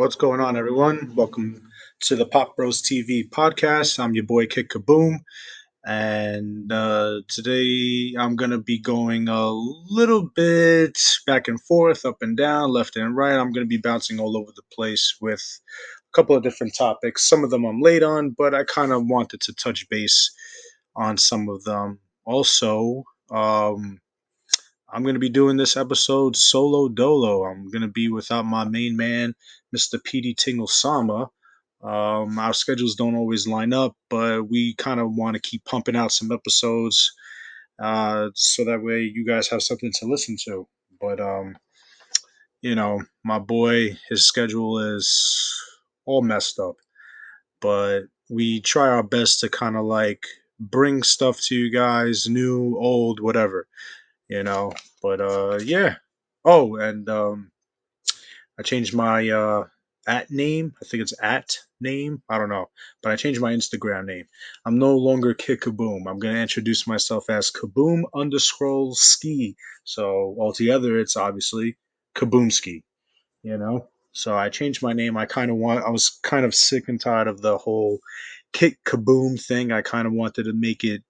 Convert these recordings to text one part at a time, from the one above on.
What's going on, everyone? Welcome to the Pop Bros TV podcast. I'm your boy Kid Kaboom, and today I'm gonna be going a little bit back and forth, up and down, left and right. I'm gonna be bouncing all over the place with a couple of different topics. Some of them I'm late on, but I kind of wanted to touch base on some of them. Also, I'm going to be doing this episode solo dolo. I'm going to be without my main man, Mr. Petey Tingle Sama. Our schedules don't always line up, but we kind of want to keep pumping out some episodes so that way you guys have something to listen to. But, my boy, his schedule is all messed up, but we try our best to kind of like bring stuff to you guys, new, old, whatever you know. But yeah. Oh, and I changed my at name. I think it's at name. I don't know, but I changed my Instagram name. I'm no longer Kid Kaboom. I'm gonna introduce myself as Kaboom underscore ski. So altogether, it's obviously Kaboomski. So I changed my name. I was kind of sick and tired of the whole Kid Kaboom thing. I kind of wanted to make it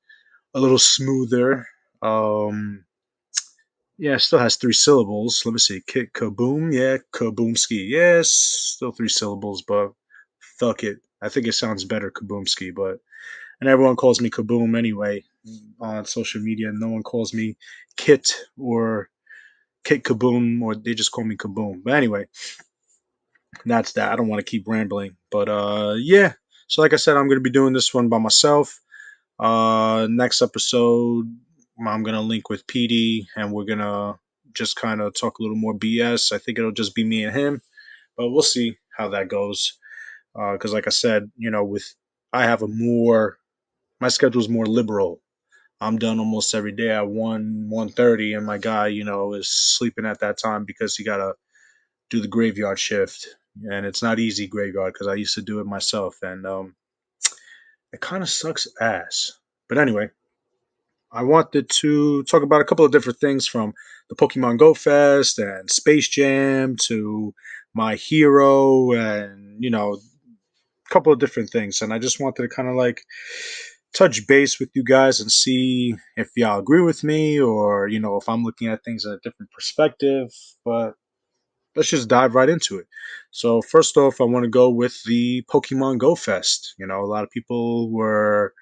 a little smoother. Um, yeah, it still has three syllables. Let me see. Kit Kaboom. Yeah, Kaboomski. Yes, still three syllables, but fuck it. I think it sounds better, Kaboomski. And everyone calls me Kaboom anyway on social media. No one calls me Kit or Kit Kaboom, or they just call me Kaboom. But anyway, that's that. I don't want to keep rambling. But yeah. So like I said, I'm gonna be doing this one by myself. Next episode, I'm gonna link with PD, and we're gonna just kind of talk a little more BS. I think it'll just be me and him, but we'll see how that goes. Because, like I said, with I have a more my schedule's more liberal. I'm done almost every day at 1:30, and my guy, is sleeping at that time because he gotta do the graveyard shift, and it's not easy graveyard because I used to do it myself, and it kind of sucks ass. But anyway, I wanted to talk about a couple of different things from the Pokemon Go Fest and Space Jam to my hero and, a couple of different things. And I just wanted to kind of like touch base with you guys and see if y'all agree with me or, if I'm looking at things in a different perspective. But let's just dive right into it. So, first off, I want to go with the Pokemon Go Fest. A lot of people were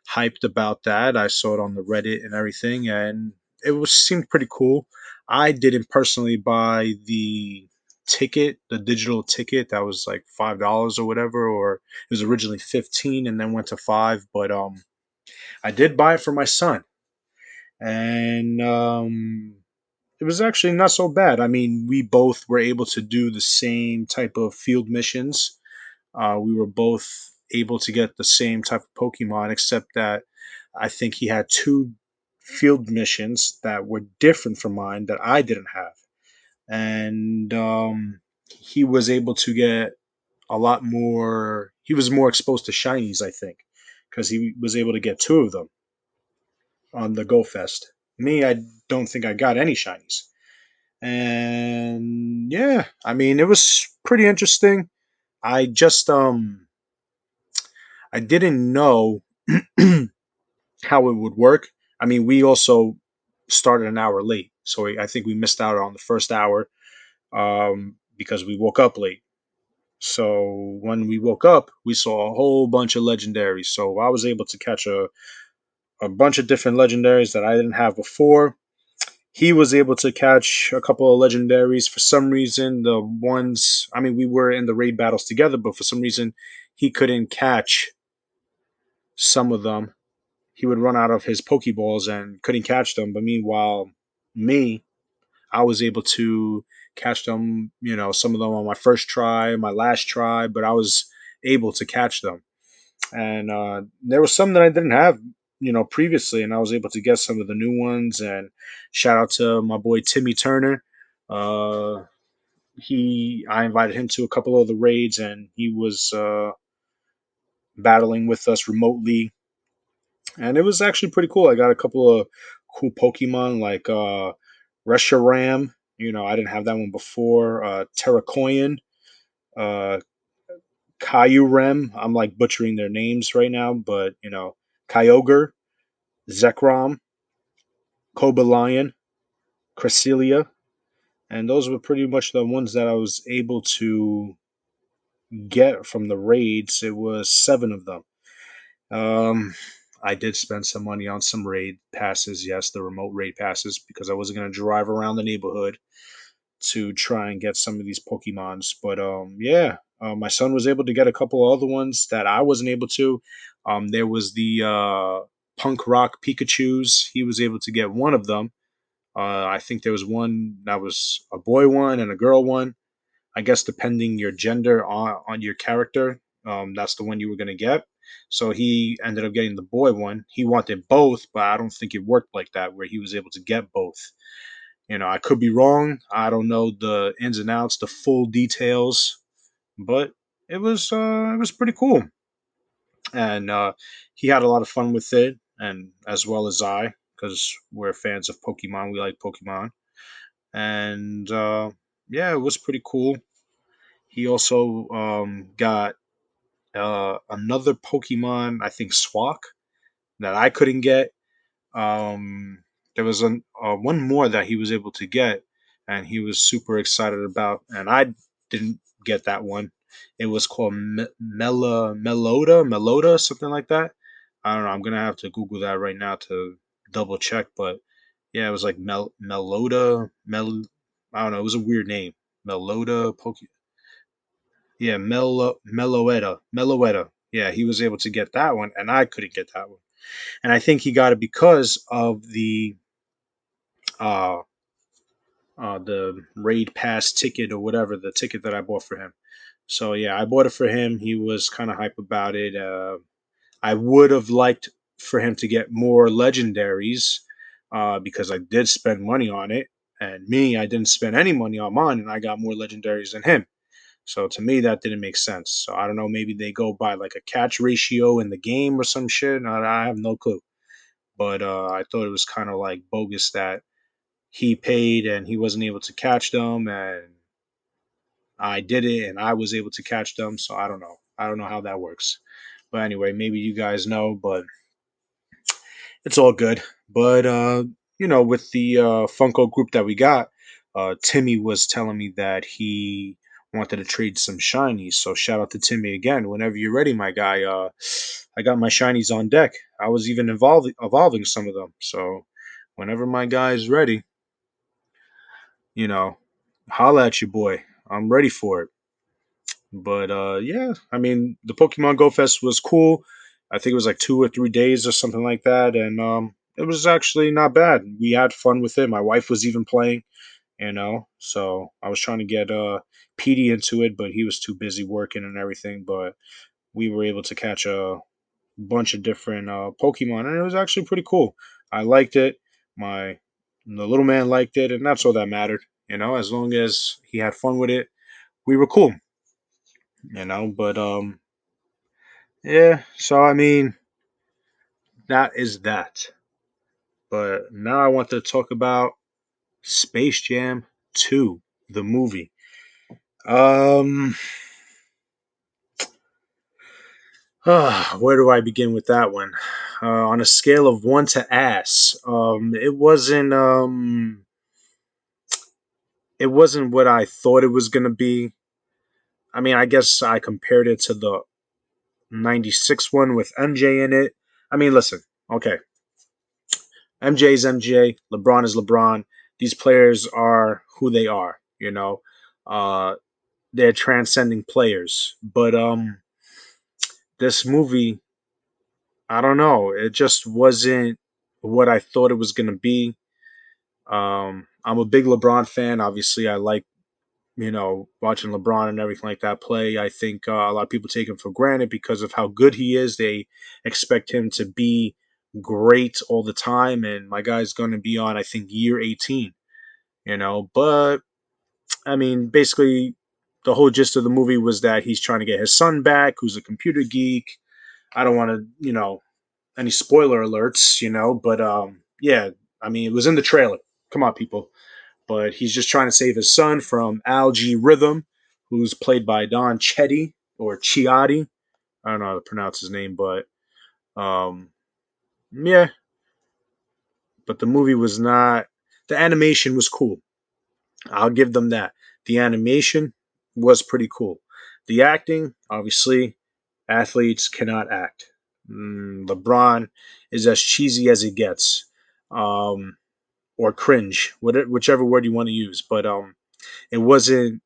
hyped about that. I saw it on the Reddit and everything, and it was seemed pretty cool. I didn't personally buy the ticket, the digital ticket that was like $5 or whatever, or it was originally 15 and then went to 5. But I did buy it for my son, and it was actually not so bad. I mean, we both were able to do the same type of field missions. We were both able to get the same type of Pokemon, except that I think he had two field missions that were different from mine that I didn't have. And he was able to get a lot more, he was more exposed to shinies, I think, because he was able to get two of them on the Go Fest. Me, I don't think I got any shinies. And yeah, I mean, it was pretty interesting. I just I didn't know how it would work. I mean, we also started an hour late, so I think we missed out on the first hour because we woke up late. So when we woke up, we saw a whole bunch of legendaries. So I was able to catch a bunch of different legendaries that I didn't have before. He was able to catch a couple of legendaries. For some reason, the ones, I mean, we were in the raid battles together, but for some reason, he couldn't catch some of them. He would run out of his Pokeballs and couldn't catch them. But meanwhile, me, I was able to catch them, some of them on my first try, my last try, but I was able to catch them. And there was some that I didn't have, previously, and I was able to get some of the new ones. And shout out to my boy Timmy Turner. Uh, I invited him to a couple of the raids, and he was battling with us remotely, and it was actually pretty cool. I got a couple of cool Pokemon like Reshiram. I didn't have that one before. Terracoyan. uh, Kyurem. I'm like butchering their names right now, but Kyogre, Zekrom, Cobalion, Cresselia, and those were pretty much the ones that I was able to get from the raids. It was seven of them. Um, I did spend some money on some raid passes, yes, the remote raid passes, because I wasn't going to drive around the neighborhood to try and get some of these Pokemons. But yeah, my son was able to get a couple of other ones that I wasn't able to. There was the Punk Rock Pikachu's. He was able to get one of them. I think there was one that was a boy one and a girl one. I guess depending your gender on your character, that's the one you were gonna get. So he ended up getting the boy one. He wanted both, but I don't think it worked like that where he was able to get both. I could be wrong. I don't know the ins and outs, the full details, but it was pretty cool, and he had a lot of fun with it, and as well as I, because we're fans of Pokemon. We like Pokemon, and yeah, it was pretty cool. He also got another Pokemon, I think Swak, that I couldn't get. There was one more that he was able to get, and he was super excited about, and I didn't get that one. It was called Melota, something like that. I don't know. I'm gonna have to Google that right now to double check, but yeah, it was like Melota, I don't know. It was a weird name. Melota Poke. Yeah, Meloetta. Yeah, he was able to get that one, and I couldn't get that one. And I think he got it because of uh, the raid pass ticket or whatever, the ticket that I bought for him. So yeah, I bought it for him. He was kind of hype about it. I would have liked for him to get more legendaries because I did spend money on it, and me, I didn't spend any money on mine, and I got more legendaries than him. So to me, that didn't make sense. So I don't know. Maybe they go by like a catch ratio in the game or some shit. I have no clue. But I thought it was kind of like bogus that he paid and he wasn't able to catch them, and I did it and I was able to catch them. So I don't know. I don't know how that works. But anyway, maybe you guys know. But it's all good. But with the Funko group that we got, Timmy was telling me that he wanted to trade some shinies. So shout out to Timmy again. Whenever you're ready, my guy. I got my shinies on deck. I was even evolving some of them. So whenever my guy is ready, you know, holla at your boy. I'm ready for it. But yeah, I mean, the Pokemon Go Fest was cool. I think it was like 2 or 3 days or something like that, and it was actually not bad. We had fun with it. My wife was even playing, so I was trying to get Petey into it, but he was too busy working and everything. But we were able to catch a bunch of different Pokemon, and it was actually pretty cool. I liked it. My the little man liked it, and that's all that mattered. As long as he had fun with it, we were cool. But yeah, so I mean, that is that. But now I want to talk about Space Jam 2, the movie. Um, where do I begin with that one? On a scale of one to ass, it wasn't what I thought it was gonna be. I mean, I guess I compared it to the '96 one with MJ in it. I mean, listen, okay, MJ is MJ, LeBron is LeBron. These players are who they are, Uh, they're transcending players. But this movie, I don't know, it just wasn't what I thought it was gonna be. I'm a big LeBron fan. Obviously, I like watching LeBron and everything like that play. I think a lot of people take him for granted because of how good he is. They expect him to be great all the time, and my guy's going to be on, I think, year 18. But I mean, basically, the whole gist of the movie was that he's trying to get his son back, who's a computer geek. I don't want to, any spoiler alerts, but yeah, I mean, it was in the trailer. Come on, people. But he's just trying to save his son from Algae Rhythm, who's played by Don Chetty or Chiotti. I don't know how to pronounce his name, but um, yeah. But the movie was not. The animation was cool. I'll give them that. The animation was pretty cool. The acting, obviously, athletes cannot act. LeBron is as cheesy as it gets, um, or cringe, whichever word you want to use. But it wasn't.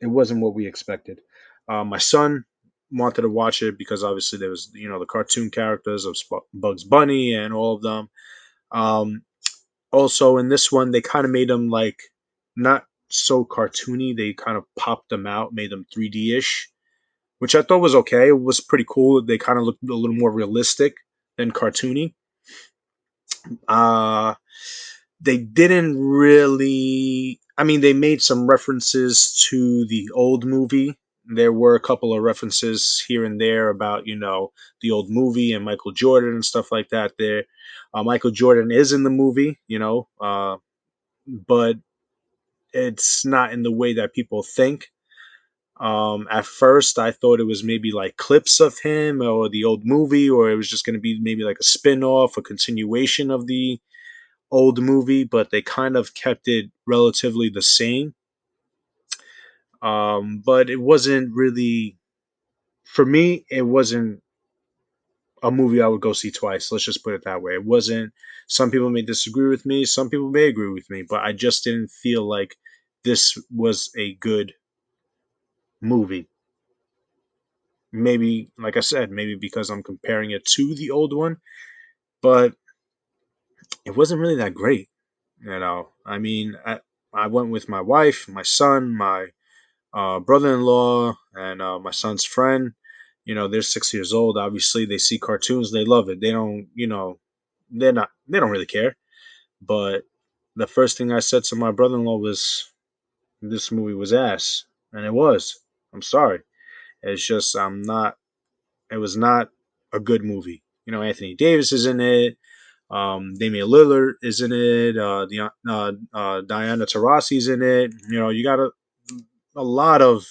It wasn't what we expected. My son wanted to watch it because obviously there was the cartoon characters of Bugs Bunny and all of them. Um, Also, in this one, they kind of made them like not so cartoony. They kind of popped them out, made them 3D ish, which I thought was okay. It was pretty cool. They kind of looked a little more realistic than cartoony. Uh, they didn't really. I mean, they made some references to the old movie. There were a couple of references here and there about the old movie and Michael Jordan and stuff like that. There, Michael Jordan is in the movie, but it's not in the way that people think. At first, I thought it was maybe like clips of him or the old movie, or it was just going to be maybe like a spin off, a continuation of the old movie, but they kind of kept it relatively the same. But it wasn't really, for me, it wasn't a movie I would go see twice. Let's just put it that way. It wasn't, some people may disagree with me, some people may agree with me, but I just didn't feel like this was a good movie. Maybe, like I said, maybe because I'm comparing it to the old one, but it wasn't really that great. I mean, I went with my wife, my son, my brother-in-law, and my son's friend. They're 6 years old. Obviously, they see cartoons, they love it. They don't, they don't really care. But the first thing I said to my brother-in-law was, "This movie was ass," and it was. I'm sorry. It's just I'm not. It was not a good movie. Anthony Davis is in it. Damian Lillard is in it. Diana Taurasi's in it. You got a lot of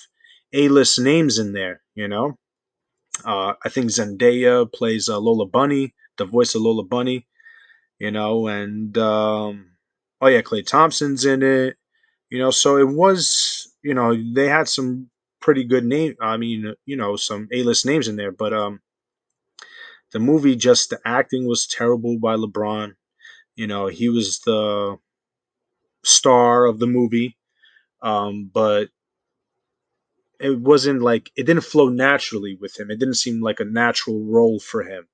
A-list names in there. I think Zendaya plays Lola Bunny, the voice of Lola Bunny. And oh yeah, Clay Thompson's in it. So it was. They had some pretty good name. I mean, some A-list names in there, but the movie, just the acting was terrible by LeBron. He was the star of the movie, but it wasn't like it didn't flow naturally with him. It didn't seem like a natural role for him.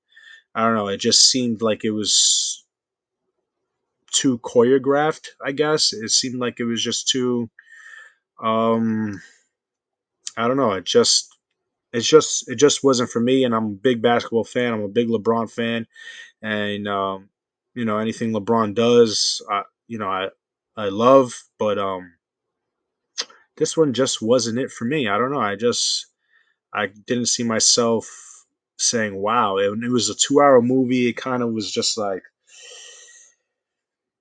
I don't know. It just seemed like it was too choreographed. I guess it seemed like it was just too. Um, I don't know. It just wasn't for me. And I'm a big basketball fan. I'm a big LeBron fan, and anything LeBron does, I love. But this one just wasn't it for me. I don't know. I didn't see myself saying, "Wow!" It was a 2-hour movie. It kind of was just like,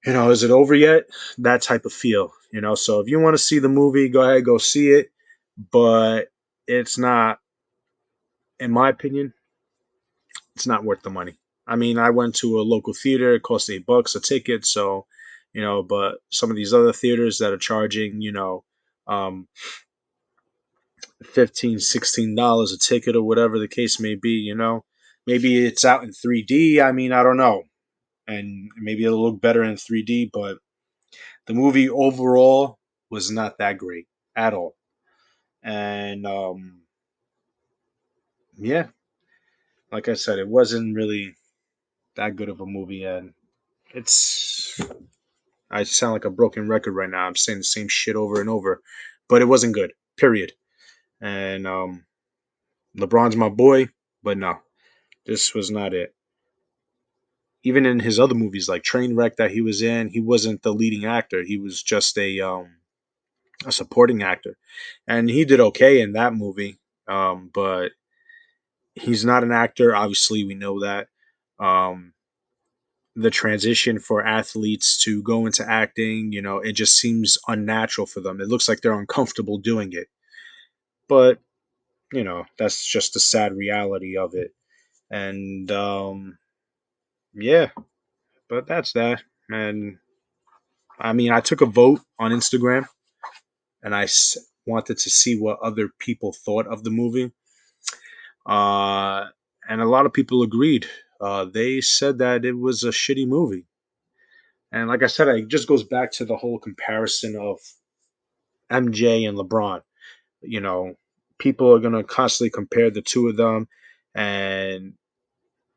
is it over yet? That type of feel. So if you want to see the movie, go ahead, go see it. But it's not, in my opinion, it's not worth the money. I mean, I went to a local theater. It cost $8 a ticket. So, but some of these other theaters that are charging, 15, $16 a ticket or whatever the case may be, maybe it's out in 3D. I mean, I don't know. And maybe it'll look better in 3D, but the movie overall was not that great at all. And yeah, like I said, it wasn't really that good of a movie. And it's, I sound like a broken record right now. I'm saying the same shit over and over, but it wasn't good, period. And LeBron's my boy, but no, this was not it. Even in his other movies like Trainwreck that he was in, he wasn't the leading actor. He was just a supporting actor, and he did okay in that movie. But he's not an actor. Obviously, we know that. Um, the transition for athletes to go into acting, it just seems unnatural for them. It looks like they're uncomfortable doing it. But that's just the sad reality of it. And yeah, but that's that. And I mean, I took a vote on Instagram, and wanted to see what other people thought of the movie. Uh, and a lot of people agreed. They said that it was a shitty movie. And like I said, it just goes back to the whole comparison of MJ and LeBron. You know, people are going to constantly compare the two of them. And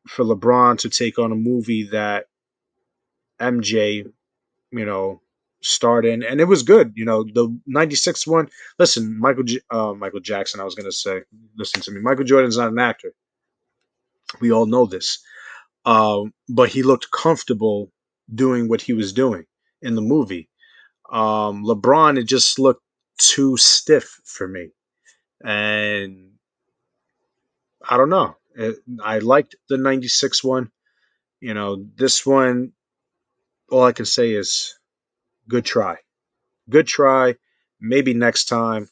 for LeBron to take on a movie that MJ, you know, starred in, and it was good. The '96 one. Listen, Michael Jackson. I was gonna say, listen to me. Michael Jordan's not an actor. We all know this. But he looked comfortable doing what he was doing in the movie. LeBron, it just looked too stiff for me, and I don't know. I liked the '96 one. This one, all I can say is good try. Good try. Maybe next time,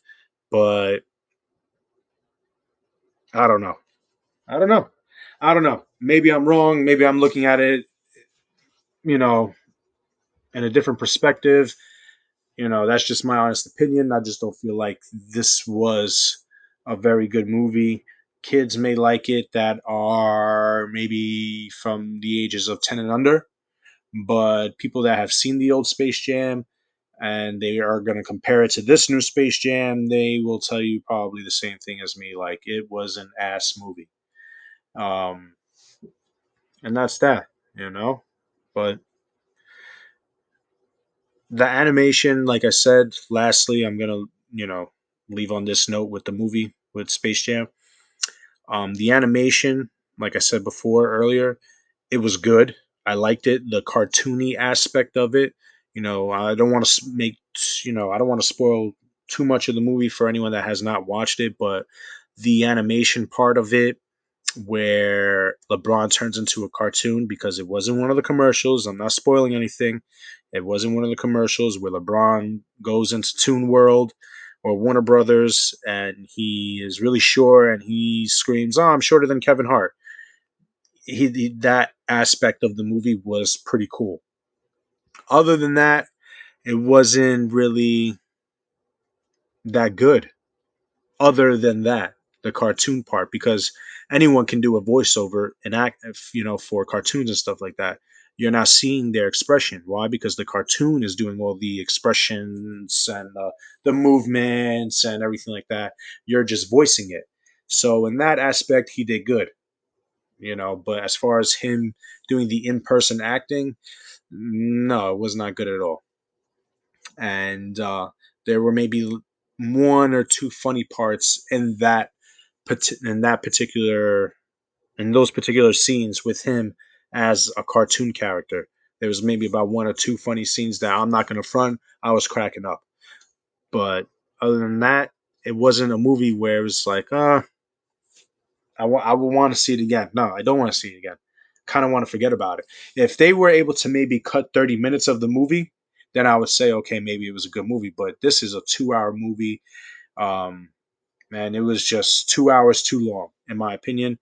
but I don't know. I don't know. I don't know. Maybe I'm wrong. Maybe I'm looking at it, you know, in a different perspective. That's just my honest opinion. I just don't feel like this was a very good movie. Kids may like it that are maybe from the ages of 10 and under, but people that have seen the old Space Jam and they are going to compare it to this new Space Jam, they will tell you probably the same thing as me. Like, it was an ass movie. Um, and that's that. But the animation, like I said, lastly, I'm gonna, leave on this note with the movie with Space Jam. The animation, like I said before earlier, it was good. I liked it. The cartoony aspect of it. I don't want to I don't want to spoil too much of the movie for anyone that has not watched it, but the animation part of it where LeBron turns into a cartoon because it wasn't one of the commercials. I'm not spoiling anything. It wasn't one of the commercials where LeBron goes into Toon World or Warner Brothers and he is really sure and he screams, "Oh, I'm shorter than Kevin Hart." That aspect of the movie was pretty cool. Other than that, it wasn't really that good. Other than that, the cartoon part, because anyone can do a voiceover and act, for cartoons and stuff like that. You're not seeing their expression. Why? Because the cartoon is doing all the expressions and the movements and everything like that. You're just voicing it. So in that aspect, he did good. But as far as him doing the in-person acting, no, it was not good at all. And there were maybe one or two funny parts in that particular in those particular scenes with him as a cartoon character. There was maybe about one or two funny scenes that I'm not going to front. I was cracking up, but other than that, it wasn't a movie where it was like, I would want to see it again. No, I don't want to see it again. Kind of want to forget about it. If they were able to maybe cut 30 minutes of the movie, then I would say, okay, maybe it was a good movie. But this is a 2 hour movie. Um, Man, it was just 2 hours too long, in my opinion.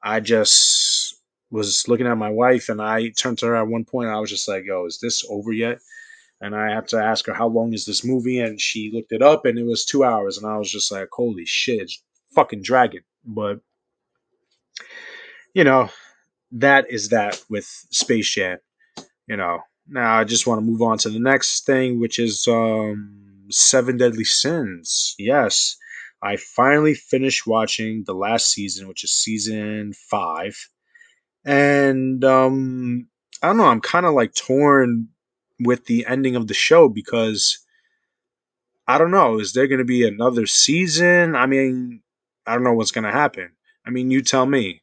I just was looking at my wife and I turned to her at one point. And I was just like, yo, is this over yet? And I had to ask her, how long is this movie? And she looked it up and it was 2 hours. And I was just like, holy shit, it's fucking dragging. But, you know, that is that with Space Jam. Now I just want to move on to the next thing, which is Seven Deadly Sins. Yes, I finally finished watching the last season, which is season 5, and I don't know. I'm kind of like torn with the ending of the show because I don't know. Is there going to be another season? I mean, I don't know what's going to happen. I mean, you tell me.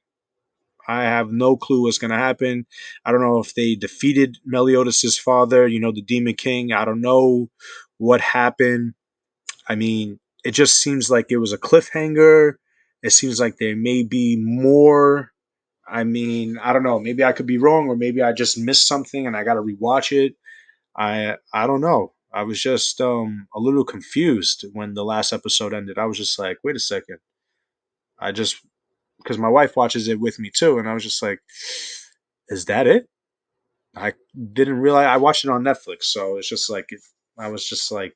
I have no clue what's going to happen. I don't know if they defeated Meliodas' father, the Demon King. I don't know what happened. I mean, it just seems like it was a cliffhanger. It seems like there may be more. I mean, I don't know. Maybe I could be wrong, or maybe I just missed something and I got to rewatch it. I don't know. I was just a little confused when the last episode ended. I was just like, wait a second. I just because my wife watches it with me too, and I was just like, is that it? I didn't realize I watched it on Netflix, so it's just like I was just like,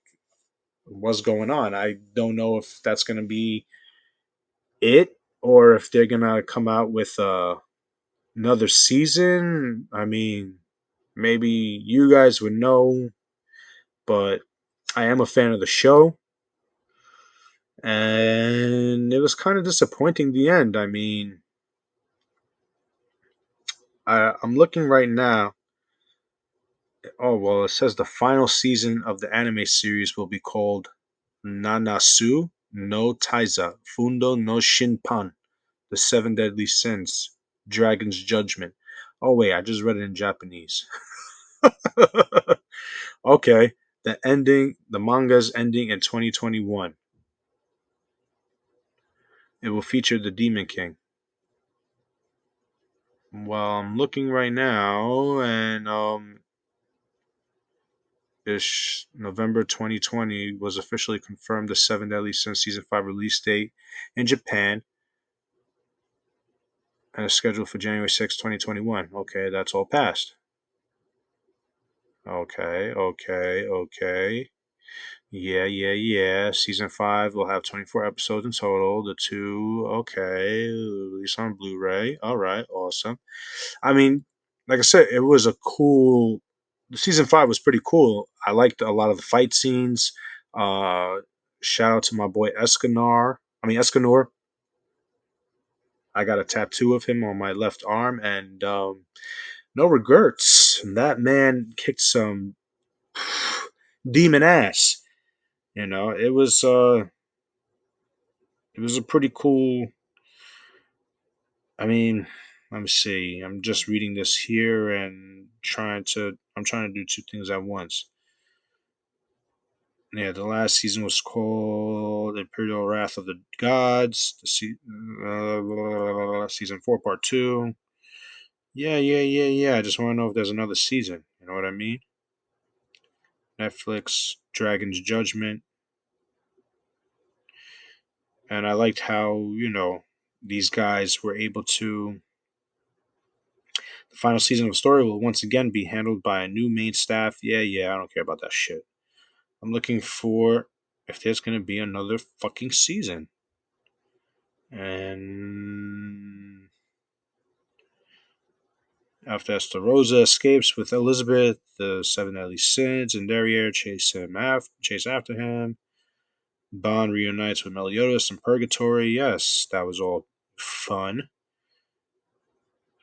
what's going on? I don't know if that's gonna be it or if they're gonna come out with another season. I mean, maybe you guys would know, but I am a fan of the show, and it was kind of disappointing the end. I mean, I'm looking right now. Oh well, it says the final season of the anime series will be called Nanasu no Taiza Fundo no Shinpan, the Seven Deadly Sins, Dragon's Judgment. Oh wait, I just read it in Japanese. Okay, the manga's ending in 2021. It will feature the Demon King. Well, I'm looking right now, and this November 2020 was officially confirmed the Seven Deadly Sins season 5 release date in Japan, and is scheduled for January 6, 2021. Okay, that's all passed. Okay. Yeah. Season 5 will have 24 episodes in total. The two, okay, released on Blu ray. All right, awesome. I mean, like I said, it was a cool. Season 5 was pretty cool. I liked a lot of the fight scenes. Uh, Shout out to my boy Escanor. I got a tattoo of him on my left arm, and no regrets. That man kicked some demon ass. It was a pretty cool. I mean, let me see. I'm just reading this here and I'm trying to do two things at once. Yeah, the last season was called Imperial Wrath of the Gods. Season 4, Part 2. Yeah. I just want to know if there's another season. You know what I mean? Netflix, Dragon's Judgment. And I liked how, these guys were able to. The final season of the story will once again be handled by a new main staff. Yeah, I don't care about that shit. I'm looking for if there's going to be another fucking season. And after Esterosa escapes with Elizabeth, the Seven Deadly Sins and Derriere chase after him. Bond reunites with Meliodas in Purgatory. Yes, that was all fun.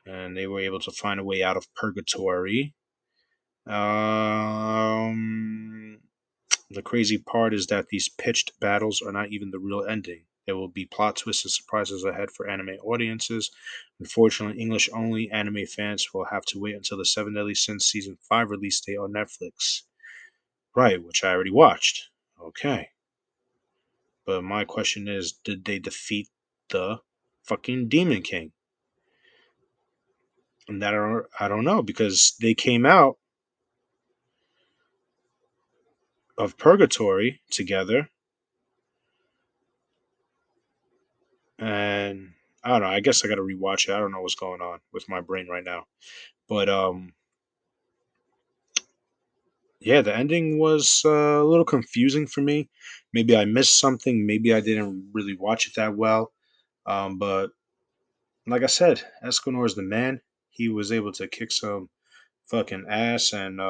And they were able to find a way out of Purgatory. The crazy part is that these pitched battles are not even the real ending. There will be plot twists and surprises ahead for anime audiences. Unfortunately, English only anime fans will have to wait until the Seven Deadly Sins Season 5 release date on Netflix. Right, which I already watched. Okay. But my question is, did they defeat the fucking Demon King? And that I don't know, because they came out of Purgatory together, and I don't know. I guess I got to rewatch it. I don't know what's going on with my brain right now, but yeah, the ending was a little confusing for me. Maybe I missed something. Maybe I didn't really watch it that well. But like I said, Escanor is the man. He was able to kick some fucking ass, and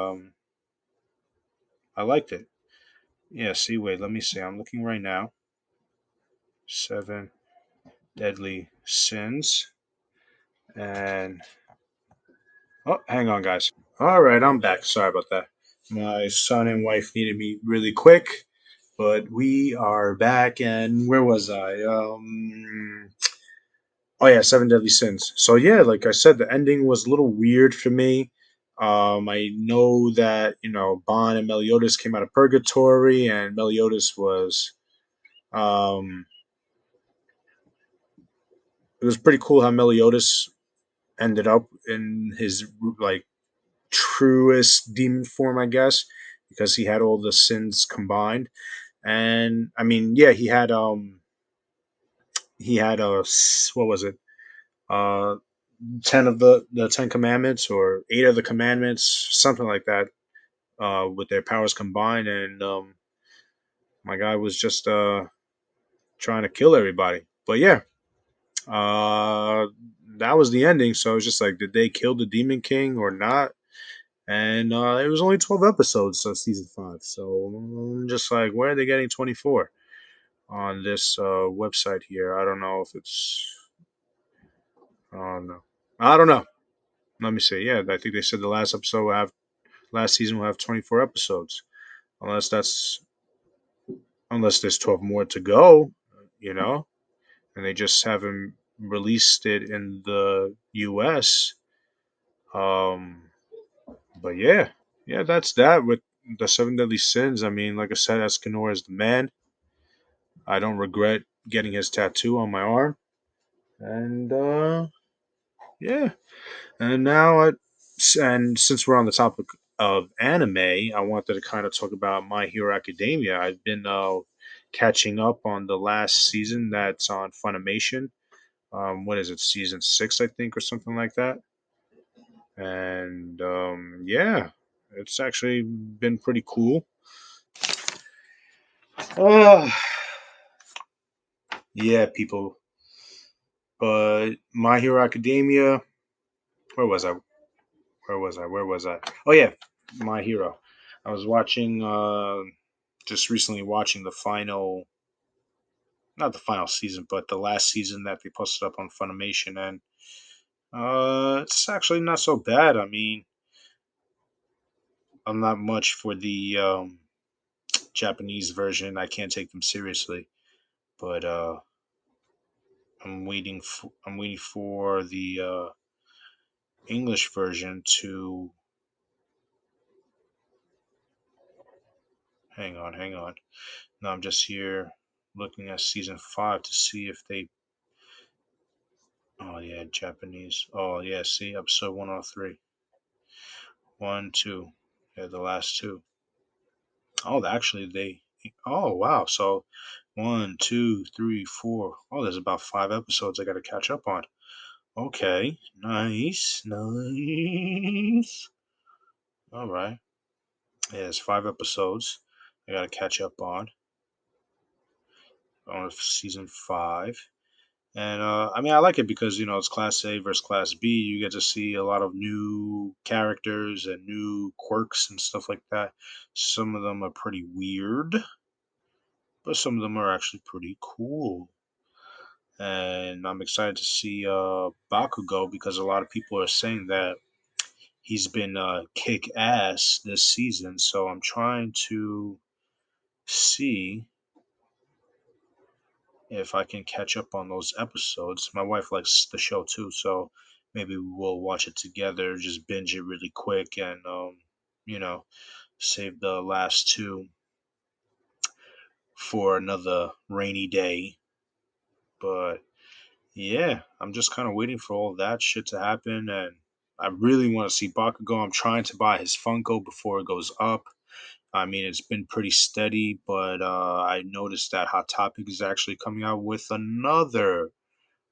I liked it. Yeah. See, wait. Let me see. I'm looking right now. Seven Deadly Sins, and oh, hang on, guys. All right, I'm back. Sorry about that. My son and wife needed me really quick, but we are back. And where was I? Oh yeah, Seven Deadly Sins. So yeah, like I said, the ending was a little weird for me. I know that Bond and Meliodas came out of purgatory, and Meliodas was. Um, it was pretty cool how Meliodas ended up in his like truest demon form, I guess. because he had all the sins combined. And I mean, yeah, he had what was it? Uh, 10 of the 10 commandments or 8 of the commandments, something like that, with their powers combined. And my guy was just trying to kill everybody. But yeah, uh, that was the ending. So it's just like, did they kill the Demon King or not? And it was only 12 episodes of season 5. So I'm just like, where are they getting 24 on this website here? I don't know if it's. I don't know. I don't know. Let me see. Yeah, I think they said the last season will have 24 episodes, unless there's 12 more to go, you know, and they just haven't released it in the U.S. Um, but yeah, that's that with the seven deadly sins. I mean, like I said, Escanor is the man. I don't regret getting his tattoo on my arm, and yeah. And now, and since we're on the topic of anime, I wanted to kind of talk about My Hero Academia. I've been catching up on the last season that's on Funimation. What is it, season 6, I think, or something like that? And yeah, it's actually been pretty cool. Uh, yeah, people. But My Hero Academia, where was I? Where was I? Oh yeah, My Hero. I was watching just recently watching the final, not the final season, but the last season that they posted up on Funimation, and it's actually not so bad. I mean, I'm not much for the Japanese version. I can't take them seriously, but I'm waiting for the English version to. Hang on. Now I'm just here looking at season 5 to see if they. Oh yeah, Japanese. Oh yeah, see episode 103. 1, 2. Yeah, the last two. Oh, actually they. Oh wow. So 1, 2, 3, 4. Oh, there's about 5 episodes I got to catch up on. Okay, nice. All right. Yeah, there's 5 episodes I got to catch up on season 5. And I mean, I like it because it's Class A versus Class B. You get to see a lot of new characters and new quirks and stuff like that. Some of them are pretty weird, but some of them are actually pretty cool. And I'm excited to see Bakugo because a lot of people are saying that he's been kick ass this season. So I'm trying to see if I can catch up on those episodes. My wife likes the show too, so maybe we'll watch it together, just binge it really quick, and you know, save the last two for another rainy day. But yeah, I'm just kind of waiting for all that shit to happen, and I really want to see Bakugo. I'm trying to buy his Funko before it goes up. I mean, it's been pretty steady, but I noticed that Hot Topic is actually coming out with another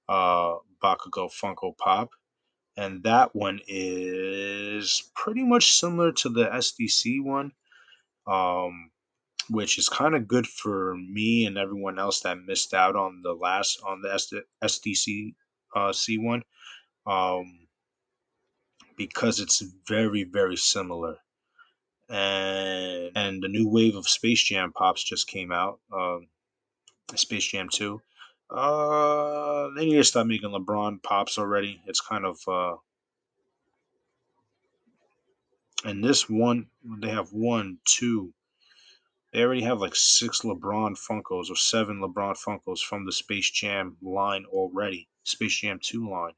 Bakugo Funko Pop, and that one is pretty much similar to the SDC one, um, which is kind of good for me and everyone else that missed out on the SDC C one, um, because it's very very similar. And the new wave of Space Jam pops just came out. Space Jam 2. They need to stop making LeBron pops already. It's kind of and this one they have one, two. They already have like 6 LeBron Funkos or 7 LeBron Funkos from the Space Jam line already. Space Jam 2 line.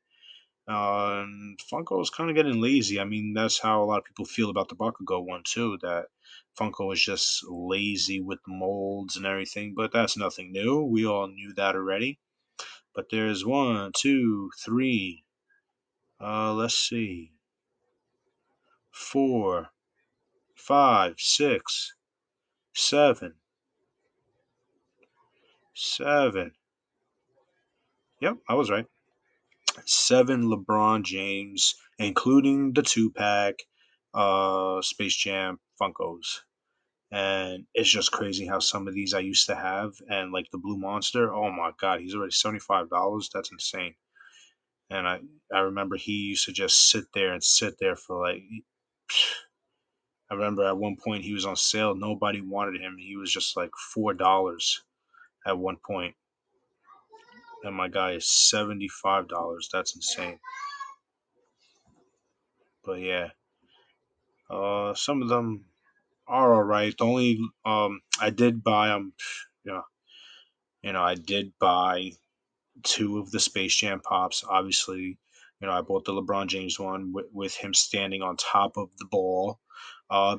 And Funko is kind of getting lazy. I mean, that's how a lot of people feel about the Bakugo one too. That Funko is just lazy with the molds and everything. But that's nothing new. We all knew that already. But there's one, two, three. Let's see, four, five, six, seven, seven. Yep, I was right. Seven LeBron James, including the two pack, Space Jam Funkos. And it's just crazy how some of these I used to have, and like the Blue Monster. Oh my God, he's already $75. That's insane. And I remember he used to just sit there and sit there for like. I remember at one point he was on sale. Nobody wanted him. He was just like $4 at one point, and my guy is $75. That's insane. But yeah, some of them are all right. The only I did buy you know, I did buy two of the Space Jam pops. Obviously, I bought the LeBron James one with him standing on top of the ball.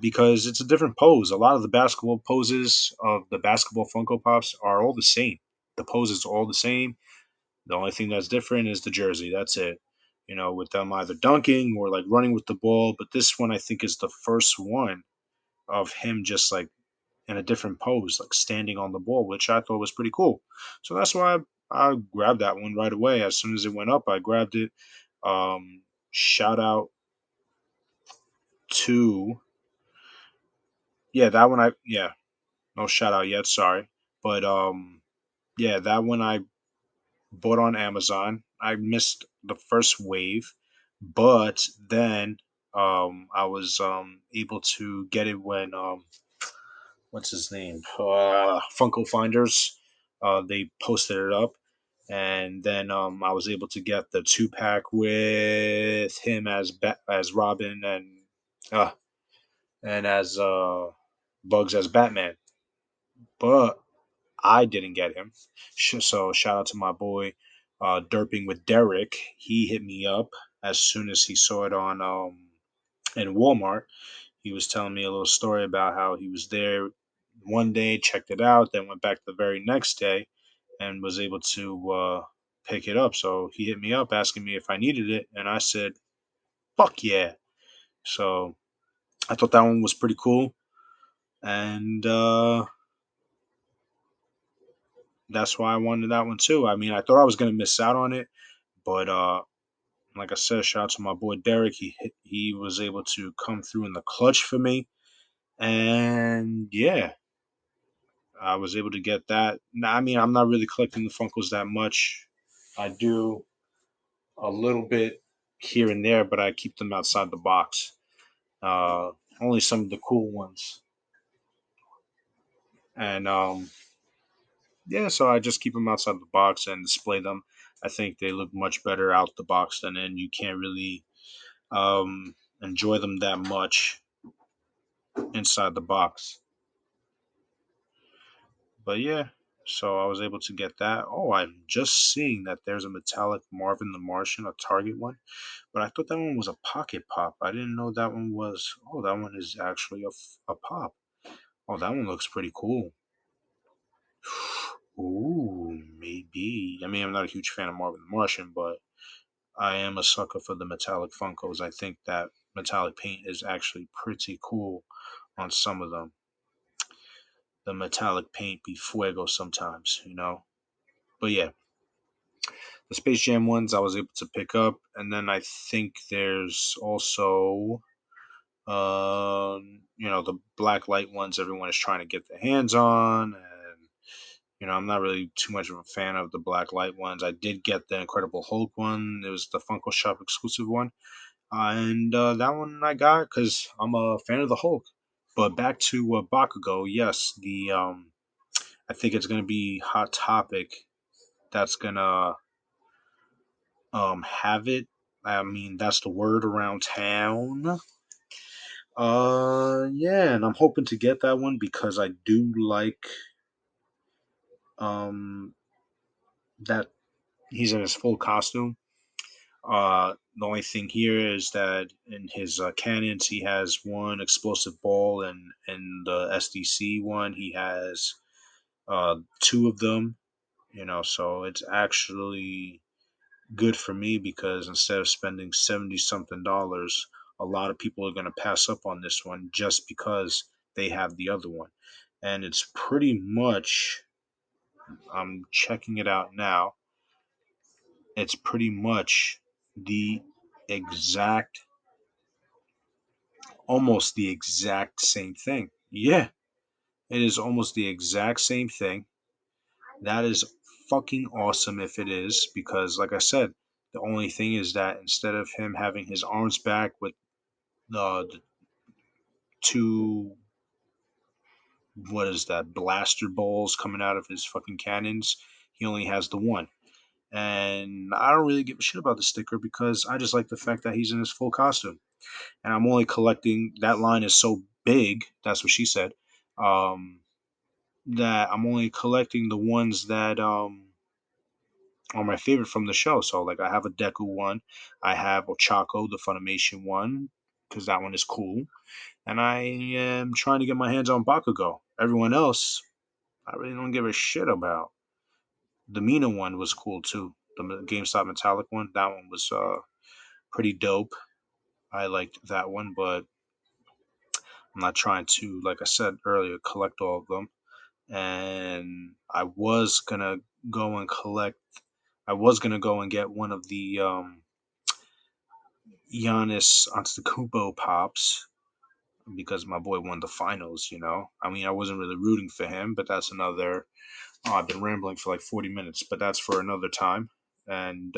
Because it's a different pose. A lot of the basketball poses of the basketball Funko Pops are all the same. The poses are all the same. The only thing that's different is the jersey. That's it. With them either dunking or like running with the ball. But this one I think is the first one of him just like in a different pose, like standing on the ball, which I thought was pretty cool. So that's why I grabbed that one right away. As soon as it went up, I grabbed it. Shout out to that one. No shout out yet. Sorry, but yeah, that one I bought on Amazon. I missed the first wave, but then I was able to get it when what's his name? Funko Finders. They posted it up, and then I was able to get the two pack with him as Robin uh, and as Bugs as Batman. But I didn't get him. So shout out to my boy, Derping with Derek. He hit me up as soon as he saw it on in Walmart. He was telling me a little story about how he was there one day, checked it out, then went back the very next day, and was able to pick it up. So he hit me up asking me if I needed it, and I said, "Fuck yeah!" So I thought that one was pretty cool, and that's why I wanted that one too. I mean, I thought I was gonna miss out on it, but like I said, shout out to my boy Derek. He was able to come through in the clutch for me, and yeah, I was able to get that. Now, I mean, I'm not really collecting the Funkos that much. I do a little bit here and there, but I keep them outside the box. Uh, Only some of the cool ones, and yeah, so I just keep them outside the box and display them. I think they look much better out the box than in. You can't really enjoy them that much inside the box. But yeah, so I was able to get that. Oh, I'm just seeing that there's a metallic Marvin the Martian, a Target one. But I thought that one was a pocket pop. I didn't know that one was. Oh, that one is actually a pop. Oh, that one looks pretty cool. Ooh, maybe. I mean, I'm not a huge fan of Marvin the Martian, but I am a sucker for the metallic Funkos. I think that metallic paint is actually pretty cool on some of them. The metallic paint be fuego sometimes. But yeah, the Space Jam ones I was able to pick up, and then I think there's also the black light ones everyone is trying to get their hands on, and I'm not really too much of a fan of the black light ones. I did get the Incredible Hulk one. It was the Funko Shop exclusive one, and that one I got because I'm a fan of the Hulk. But back to Bakugo, yes, the I think it's gonna be Hot Topic that's gonna have it. I mean, that's the word around town. Yeah, and I'm hoping to get that one because I do like um that he's in his full costume. The only thing here is that in his cannons he has one explosive ball, and in the SDC one he has two of them. So it's actually good for me because instead of spending 70 something dollars a lot of people are going to pass up on this one just because they have the other one. And it's pretty much, I'm checking it out now, it's pretty much the exact, almost the exact same thing. Yeah, it is almost the exact same thing. That is fucking awesome if it is, because, like I said, the only thing is that instead of him having his arms back with the two, what is that, blaster balls coming out of his fucking cannons, he only has the one. And I don't really give a shit about the sticker because I just like the fact that he's in his full costume. And I'm only collecting, that line is so big, that's what she said, that I'm only collecting the ones that are my favorite from the show. So, like, I have a Deku one, I have Ochako, the Funimation one, because that one is cool, and I am trying to get my hands on Bakugo. Everyone else, I really don't give a shit about. The Mina one was cool too. The GameStop Metallic one, that one was pretty dope. I liked that one, but I'm not trying to, like I said earlier, collect all of them. And go and collect. I was gonna go and get one of the Giannis Antetokounmpo pops because my boy won the finals. You know, I mean, I wasn't really rooting for him, but that's another. Oh, I've been rambling for like 40 minutes, but that's for another time. And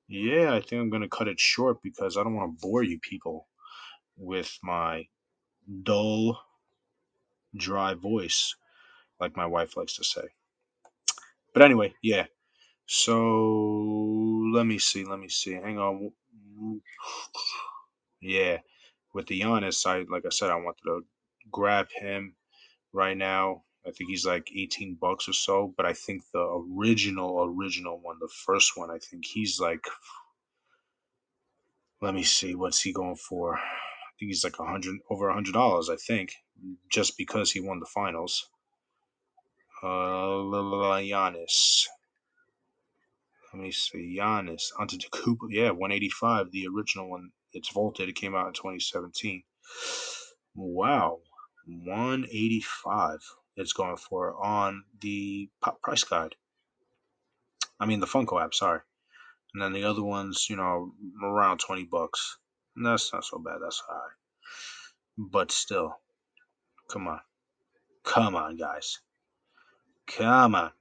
yeah, I think I'm gonna cut it short because I don't want to bore you people with my dull, dry voice, like my wife likes to say. But anyway, yeah. So let me see. Hang on. Yeah, with the Giannis, I like I said, I wanted to grab him right now. I think he's like $18 or so, but I think the original one, the first one, I think he's like, let me see, what's he going for? I think he's like over $100, I think, just because he won the finals. Giannis. Let me see. Giannis Antetokounmpo. Yeah, 185. The original one. It's vaulted. It came out in 2017. Wow, 185. It's going for on the pop price guide. I mean the Funko app. Sorry. And then the other ones, around $20. And that's not so bad. That's alright. But still, come on, come on, guys, come on.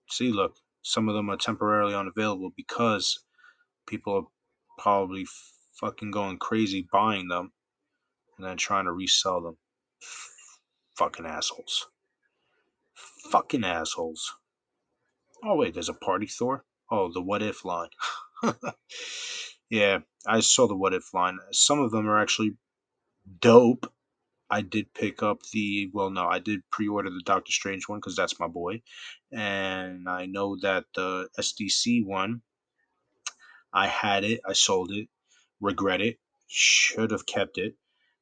See, look, some of them are temporarily unavailable because people are probably fucking going crazy buying them and then trying to resell them. Fucking assholes. Fucking assholes. Oh, wait, there's a party Thor? Oh, the what if line. Yeah, I saw the what if line. Some of them are actually dope. I did pick up well, no, I did pre order the Doctor Strange one because that's my boy. And I know that the SDC one, I had it, I sold it, regret it, should have kept it.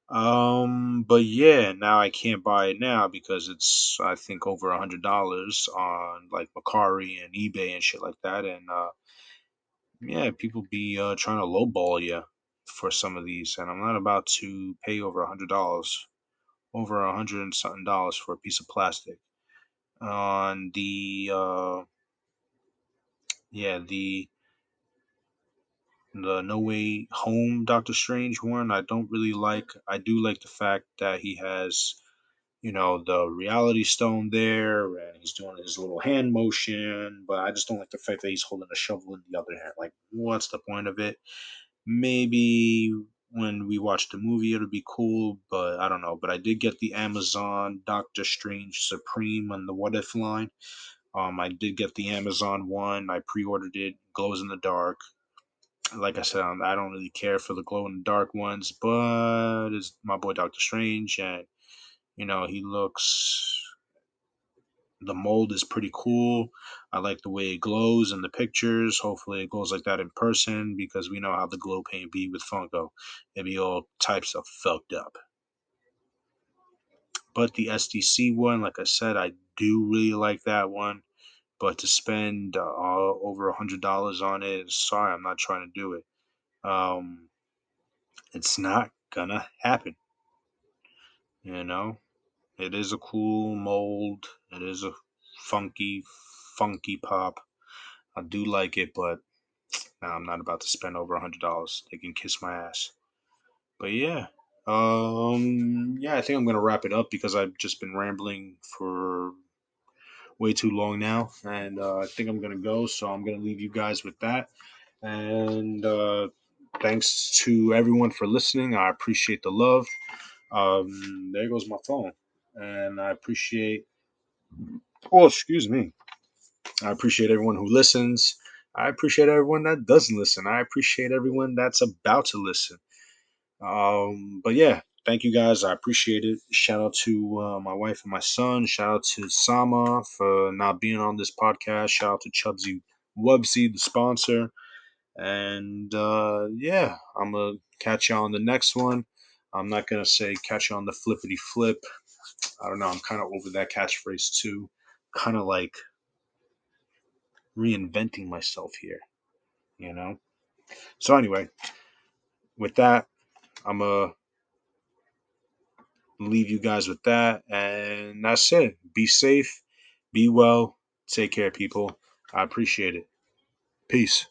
But yeah, now I can't buy it now because it's I think over $100 on like Macari and eBay and shit like that. And yeah, people be trying to lowball you for some of these, and I'm not about to pay over $100, over 100 and something dollars for a piece of plastic. On the yeah, the No Way Home Doctor Strange one, I don't really like. I do like the fact that he has, the reality stone there and he's doing his little hand motion, but I just don't like the fact that he's holding a shovel in the other hand. Like, what's the point of it? Maybe when we watch the movie it'll be cool, but I don't know. But I did get the Amazon Doctor Strange Supreme on the What If line. I did get the Amazon one. I pre-ordered it. Glows in the dark. Like I said, I don't really care for the glow in the dark ones, but it's my boy Doctor Strange, and he looks. The mold is pretty cool. I like the way it glows in the pictures. Hopefully, it glows like that in person because we know how the glow paint be with Funko. It be all types of fucked up. But the SDC one, like I said, I do really like that one. But to spend over $100 on it, sorry, I'm not trying to do it. Um, It's not gonna happen. You know, it is a cool mold. It is a funky, funky pop. I do like it, but nah, I'm not about to spend over $100. They can kiss my ass. But yeah, yeah, I think I'm gonna wrap it up because I've just been rambling for way too long now, and I think I'm gonna go. So I'm gonna leave you guys with that. And thanks to everyone for listening. I appreciate the love. There goes my phone, and I appreciate. Oh, excuse me. I appreciate everyone who listens. I appreciate everyone that doesn't listen. I appreciate everyone that's about to listen. But yeah, thank you guys. I appreciate it. Shout out to my wife and my son. Shout out to Sama for not being on this podcast. Shout out to Chubsy Wubsy, the sponsor. And yeah, I'm going to catch you on the next one. I'm not going to say catch you on the flippity flip. I don't know. I'm kind of over that catchphrase too. Kind of like reinventing myself here, you know? So, anyway, with that, I'm going to leave you guys with that. And that's it. Be safe, be well, take care, people. I appreciate it. Peace.